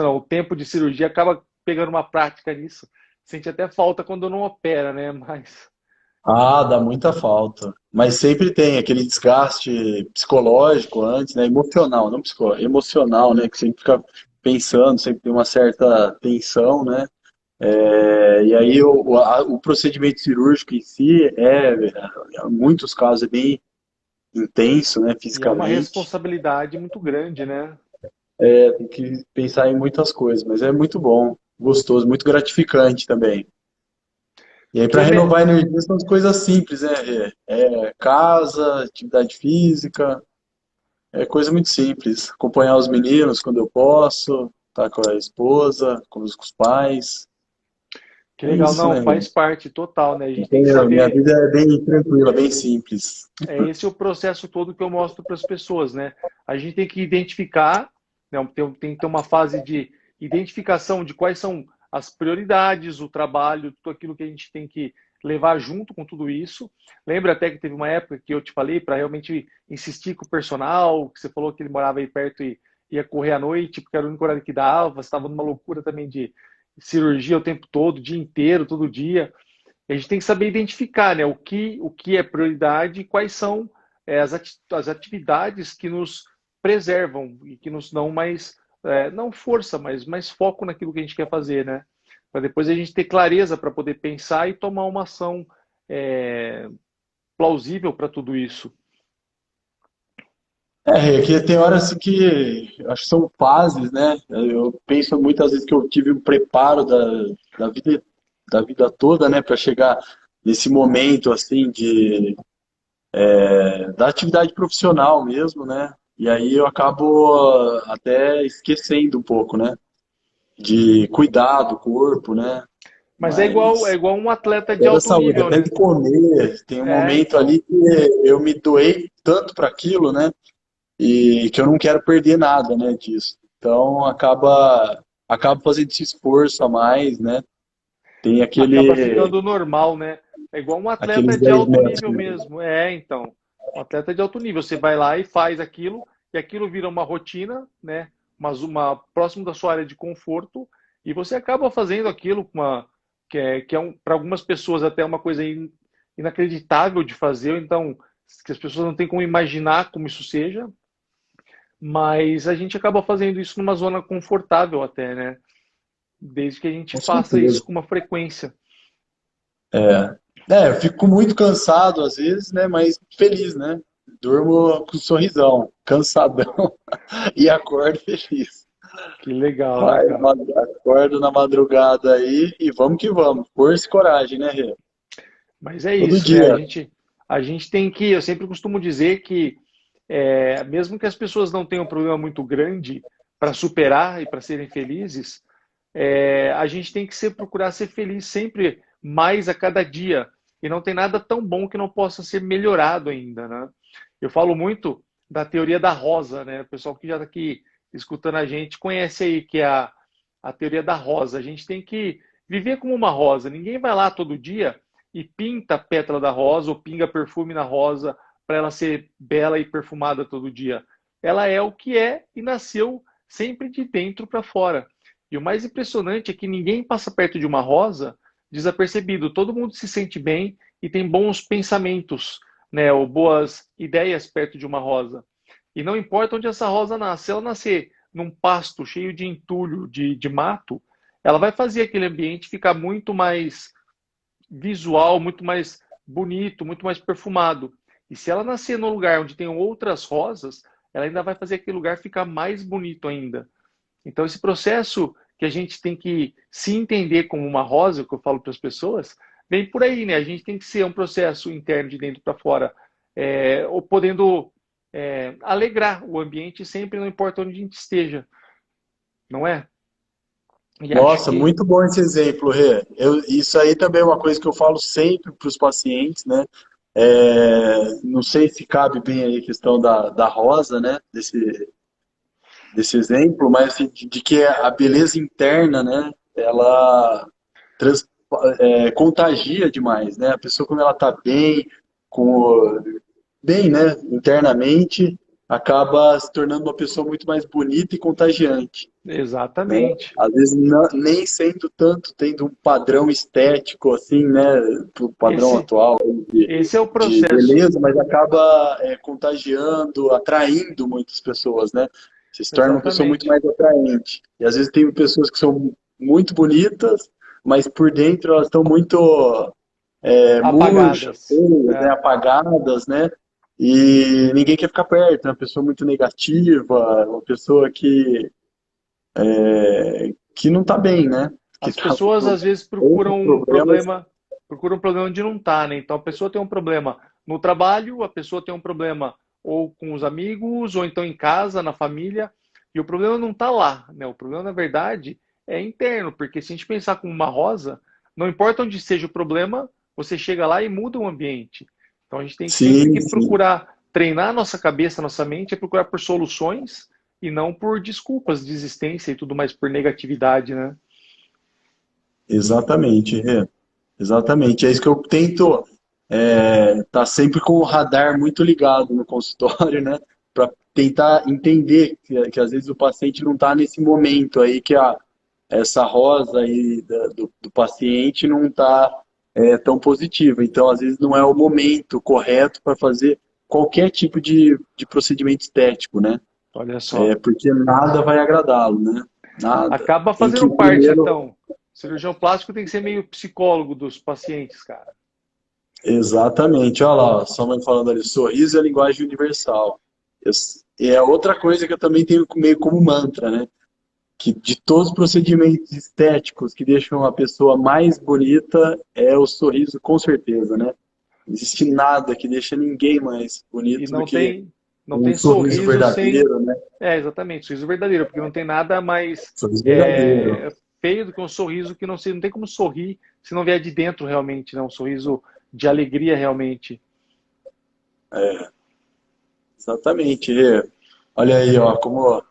B: não, o tempo de cirurgia acaba pegando uma prática nisso. Sente até falta quando não opera, né? Mas
C: Ah, dá muita falta. Mas sempre tem aquele desgaste psicológico antes, né? Emocional, não psicológico, emocional, né? Que sempre fica pensando, sempre tem uma certa tensão, né? E aí o procedimento cirúrgico em si em muitos casos, é bem intenso, né?
B: e é uma
C: Fisicamente.
B: responsabilidade muito grande, né?
C: Tem que pensar em muitas coisas, mas é muito bom, gostoso, muito gratificante também. E aí, para
B: Que me...
C: renovar a energia, são as coisas simples, né? Rê? Casa, atividade física, é coisa muito simples. Acompanhar os meninos quando eu posso, estar com a esposa, com os pais.
B: que
C: É
B: legal,
C: isso,
B: não,
C: né, Rê?
B: faz parte total, né? A gente tem que
C: Então, minha
B: saber.
C: vida é bem tranquila, bem simples.
B: Esse é o processo todo que eu mostro para as pessoas, né? A gente tem que identificar, né? Tem que ter uma fase de identificação de quais são as prioridades, o trabalho, tudo aquilo que a gente tem que levar junto com tudo isso. Lembra até que teve uma época que eu te falei para realmente insistir com o personal, que você falou que ele morava aí perto e ia correr à noite, porque era o único horário que dava, você estava numa loucura também de cirurgia o tempo todo, o dia inteiro, todo dia. A gente tem que saber identificar, né, o que é prioridade e quais são as atividades que nos preservam e que nos dão mais, não força, mas mais foco naquilo que a gente quer fazer, né? Para depois a gente ter clareza para poder pensar e tomar uma ação é, plausível para tudo isso.
C: Rê, que tem horas assim que eu acho que são fases, né? Eu penso muitas vezes que eu tive um preparo da vida toda, né, para chegar nesse momento assim da atividade profissional mesmo, né? E aí eu acabo até esquecendo um pouco, né? De cuidar do corpo, né?
B: Mas é
C: Mas
B: igual um atleta de
C: até da
B: alto
C: saúde,
B: nível,
C: até
B: né?
C: de comer, tem um momento
B: Então.
C: ali que eu me doei tanto para aquilo, né? E que eu não quero perder nada, né, disso. Então acaba fazendo esse esforço a mais, né? Tem
B: Acaba ficando normal, né? É igual um
C: aqueles
B: atleta de
C: 10
B: alto
C: metros,
B: nível
C: né?
B: mesmo. Então. Um atleta de alto nível. Você vai lá e faz aquilo, e aquilo vira uma rotina, né? Mas uma próximo da sua área de conforto, e você acaba fazendo aquilo que é para algumas pessoas até uma coisa inacreditável de fazer. Então, que as pessoas não têm como imaginar como isso seja, mas a gente acaba fazendo isso numa zona confortável até, né? Desde que a gente
C: Com
B: faça isso
C: certeza.
B: com uma frequência.
C: É. Eu fico muito cansado às vezes, né? Mas feliz, né? Durmo com um sorrisão, cansadão e acordo feliz.
B: Que legal, né,
C: Vai,
B: cara?
C: acordo na madrugada aí e vamos que vamos. Força e coragem, né, Rê?
B: Mas é
C: Todo
B: isso, né?
C: dia.
B: A gente tem que, eu sempre costumo dizer que mesmo que as pessoas não tenham um problema muito grande para superar e para serem felizes, a gente tem que procurar ser feliz sempre mais a cada dia. E não tem nada tão bom que não possa ser melhorado ainda, né? Eu falo muito da teoria da rosa, né? O pessoal que já está aqui escutando a gente conhece aí que é a teoria da rosa. A gente tem que viver como uma rosa. Ninguém vai lá todo dia e pinta a pétala da rosa ou pinga perfume na rosa para ela ser bela e perfumada todo dia. Ela é o que é e nasceu sempre de dentro para fora. E o mais impressionante é que ninguém passa perto de uma rosa desapercebido. Todo mundo se sente bem e tem bons pensamentos, né, ou boas ideias perto de uma rosa. E não importa onde essa rosa nasce, se ela nascer num pasto cheio de entulho, de mato, ela vai fazer aquele ambiente ficar muito mais visual, muito mais bonito, muito mais perfumado. E se ela nascer num lugar onde tem outras rosas, ela ainda vai fazer aquele lugar ficar mais bonito ainda. Então, esse processo que a gente tem que se entender como uma rosa, que eu falo para as pessoas, vem por aí, né? A gente tem que ser um processo interno de dentro para fora, ou podendo alegrar o ambiente sempre, não importa onde a gente esteja, não é? E acho
C: Nossa,
B: que
C: muito bom esse exemplo, Rê. Isso aí também é uma coisa que eu falo sempre para os pacientes, né? Não sei se cabe bem aí a questão da rosa, né? Desse exemplo, mas assim, de que a beleza interna, né? Ela trans- contagia demais, né? A pessoa quando ela está bem, com, bem, né? Internamente, acaba se tornando uma pessoa muito mais bonita e contagiante, né?
B: exatamente.
C: Às vezes nem sendo tanto, tendo um padrão estético assim, né, pro padrão
B: Esse,
C: atual
B: esse é o
C: de
B: processo.
C: beleza, mas acaba contagiando, atraindo muitas pessoas, né? Você se torna uma pessoa muito
B: Exatamente.
C: mais atraente. E às vezes tem pessoas que são muito bonitas, mas por dentro elas estão muito murchas,
B: Apagadas.
C: feias, né, apagadas, né? E ninguém quer ficar perto, é uma pessoa muito negativa, uma pessoa que não está bem, né? Que
B: As
C: está
B: pessoas
C: com
B: às vezes
C: outros problemas.
B: procuram um problema onde não está, né? Então a pessoa tem um problema no trabalho, a pessoa tem um problema ou com os amigos, ou então em casa, na família, e o problema não está lá, né? O problema, na verdade, é interno, porque se a gente pensar como uma rosa, não importa onde seja o problema, você chega lá e muda o ambiente. Então a gente tem que sempre
C: Sim,
B: que
C: sim,
B: procurar treinar a nossa cabeça, a nossa mente, é procurar por soluções e não por desculpas, desistência e tudo mais, por negatividade, né?
C: exatamente, exatamente. É isso que eu tento tá sempre com o radar muito ligado no consultório, né? Para tentar entender que às vezes o paciente não está nesse momento aí que essa rosa aí do paciente não está tão positiva. Então, às vezes, não é o momento correto para fazer qualquer tipo de procedimento estético, né?
B: Olha só.
C: Porque nada vai agradá-lo, né? Nada.
B: Acaba
C: Tem que
B: fazendo parte,
C: primeiro.
B: então. O cirurgião plástico tem que ser meio psicólogo dos pacientes, cara.
C: Exatamente. Olha lá, sua mãe falando ali, sorriso é a linguagem universal. E é outra coisa que eu também tenho meio como mantra, né? Que de todos os procedimentos estéticos que deixam a pessoa mais bonita é o sorriso, com certeza, né? Não existe nada que deixa ninguém mais
B: E
C: bonito do que
B: não
C: um
B: tem
C: sorriso
B: sorriso sem.
C: verdadeiro, né?
B: Exatamente, sorriso verdadeiro, porque não tem nada mais
C: Sorriso verdadeiro.
B: feio do que um sorriso que não tem como sorrir se não vier de dentro realmente, né? Um sorriso de alegria realmente.
C: Exatamente. Rê. Olha aí, ó, como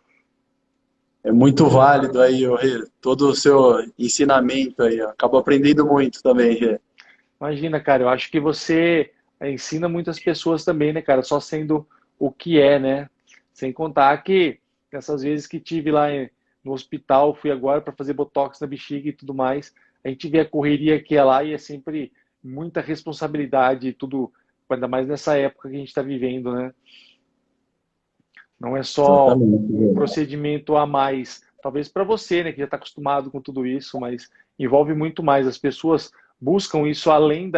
C: é muito válido aí, ó, Rê, todo o seu ensinamento aí, ó. Acabo aprendendo muito também, Rê.
B: Imagina, cara, eu acho que você ensina muitas pessoas também, né, cara? Só sendo o que é, né? Sem contar que essas vezes que tive lá no hospital, fui agora para fazer botox na bexiga e tudo mais, a gente vê a correria que é lá e é sempre muita responsabilidade, tudo ainda mais nessa época que a gente está vivendo, né? Não é só um
C: Exatamente.
B: procedimento a mais, talvez para você, né, que já está acostumado com tudo isso, mas envolve muito mais. As pessoas buscam isso além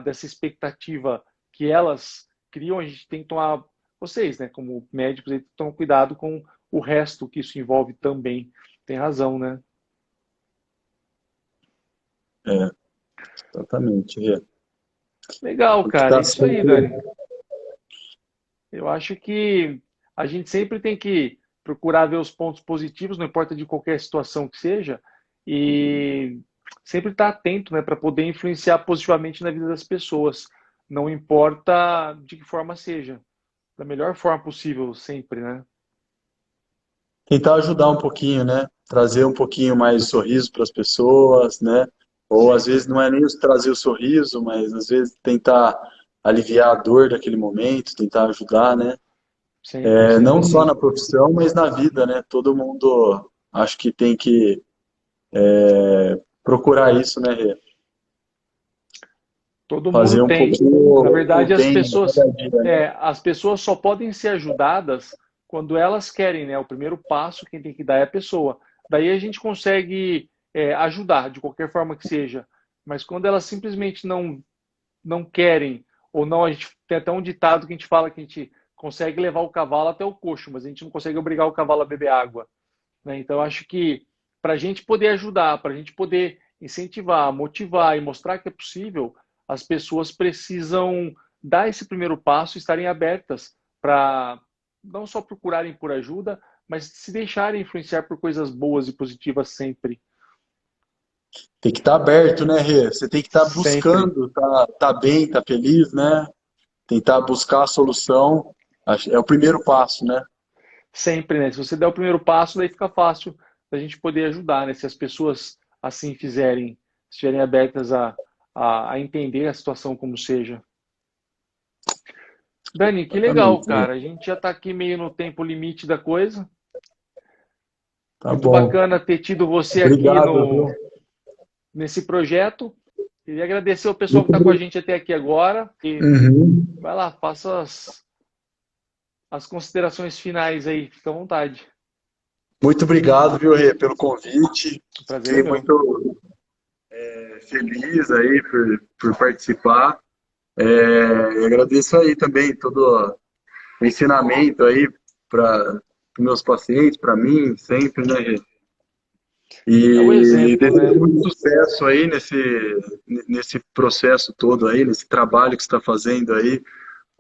B: dessa expectativa que elas criam. A gente tem que tomar, vocês, né, como médicos, aí, tomam cuidado com o resto que isso envolve também. Tem razão, né?
C: É, exatamente, Rê.
B: Legal,
C: Tem que
B: cara. É
C: estar
B: isso aí,
C: sempre.
B: Dani. Eu acho que a gente sempre tem que procurar ver os pontos positivos, não importa de qualquer situação que seja, e sempre estar atento, né, para poder influenciar positivamente na vida das pessoas. Não importa de que forma seja, da melhor forma possível, sempre, né?
C: Tentar ajudar um pouquinho, né? Trazer um pouquinho mais de sorriso para as pessoas, né? Ou às vezes não é nem trazer o sorriso, mas às vezes tentar aliviar a dor daquele momento, tentar ajudar, né?
B: Sempre,
C: É,
B: sempre
C: não só
B: assim.
C: na profissão, mas na vida, né? Todo mundo acho que tem que procurar isso, né, Rê?
B: Todo mundo
C: Fazer um
B: tem.
C: pouquinho
B: Na
C: o
B: verdade,
C: bem a cada dia, né?
B: as pessoas só podem ser ajudadas quando elas querem, né? O primeiro passo quem tem que dar é a pessoa. Daí a gente consegue ajudar de qualquer forma que seja. Mas quando elas simplesmente não querem ou não, a gente tem até um ditado que a gente fala que a gente consegue levar o cavalo até o coxo, mas a gente não consegue obrigar o cavalo a beber água, né? Então, eu acho que para a gente poder ajudar, para a gente poder incentivar, motivar e mostrar que é possível, as pessoas precisam dar esse primeiro passo, estarem abertas para não só procurarem por ajuda, mas se deixarem influenciar por coisas boas e positivas sempre.
C: Tem que estar aberto, né, Rê? Você tem que estar
B: Sempre.
C: buscando, tá bem, tá feliz, né? Tentar buscar a solução. É o primeiro passo, né?
B: Sempre, né? Se você der o primeiro passo, daí fica fácil da gente poder ajudar, né? Se as pessoas assim fizerem, estiverem abertas a entender a situação como seja. Dani, que legal,
C: Exatamente, Rê.
B: cara. A gente já está aqui meio no tempo limite da coisa.
C: Tá
B: Muito
C: bom.
B: bacana ter tido você aqui
C: Obrigado,
B: no,
C: viu?
B: nesse projeto. Queria agradecer ao pessoal que
C: Muito
B: está com a
C: obrigado.
B: gente até aqui agora. E
C: Uhum.
B: vai lá, faça as considerações finais aí. Fica à vontade.
C: Muito obrigado, viu, Rê, pelo convite.
B: O prazer é
C: Fiquei
B: meu.
C: muito feliz aí por participar. E agradeço aí também todo o ensinamento aí para os meus pacientes, para mim, sempre, né, Rê?
B: É o
C: E
B: exemplo,
C: desejo
B: né?
C: muito sucesso aí nesse processo todo aí, nesse trabalho que você está fazendo aí,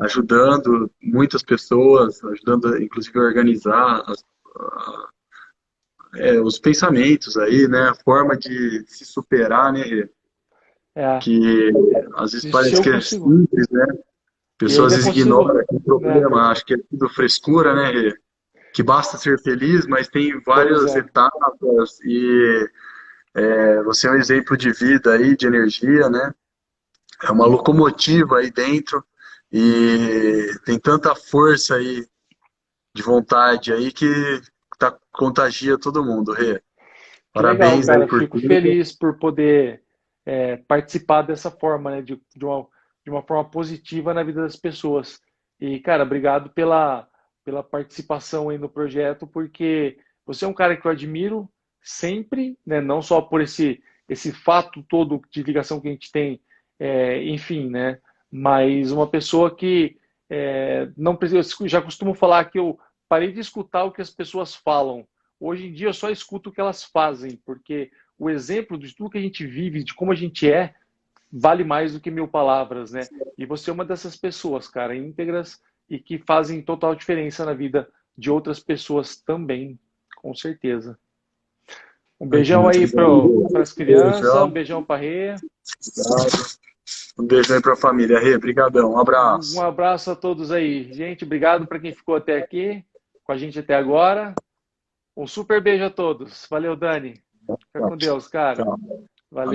C: ajudando muitas pessoas, ajudando inclusive a organizar os pensamentos aí, né? A forma de se superar, né?
B: É,
C: Que às vezes
B: se
C: parece
B: eu
C: que é
B: consigo.
C: simples, né?
B: E eu
C: Pessoas às
B: ainda
C: vezes
B: consigo,
C: ignoram o
B: né?
C: problema, acho que é tudo frescura, né? Rê? Que basta ser feliz, mas tem
B: Pois
C: várias
B: é.
C: etapas e você é um exemplo de vida aí, de energia, né? É uma locomotiva aí dentro e tem tanta força aí de vontade aí que contagia todo mundo, Rê.
B: Que legal,
C: Parabéns aí
B: cara.
C: por
B: Fico
C: tudo.
B: feliz por poder participar dessa forma, né? De uma forma positiva na vida das pessoas. E, cara, obrigado pela participação aí no projeto, porque você é um cara que eu admiro sempre, né? Não só por esse fato todo de ligação que a gente tem, enfim, né? Mas uma pessoa que não precisa. Eu já costumo falar que eu parei de escutar o que as pessoas falam. Hoje em dia eu só escuto o que elas fazem, porque o exemplo de tudo que a gente vive, de como a gente vale mais do que mil palavras, né? E você é uma dessas pessoas, cara, íntegras e que fazem total diferença na vida de outras pessoas também, com certeza. Um beijão
C: Muito
B: aí para
C: obrigado.
B: as
C: Um
B: crianças, um
C: beijão.
B: beijão para Rê.
C: Um beijo aí pra família. Rê, brigadão. Um
B: Um
C: abraço.
B: abraço a todos aí. Gente, obrigado para quem ficou até aqui, com a gente até agora. Um super beijo a todos. Valeu, Dani. Fica com Deus, cara.
C: Tchau.
B: Valeu.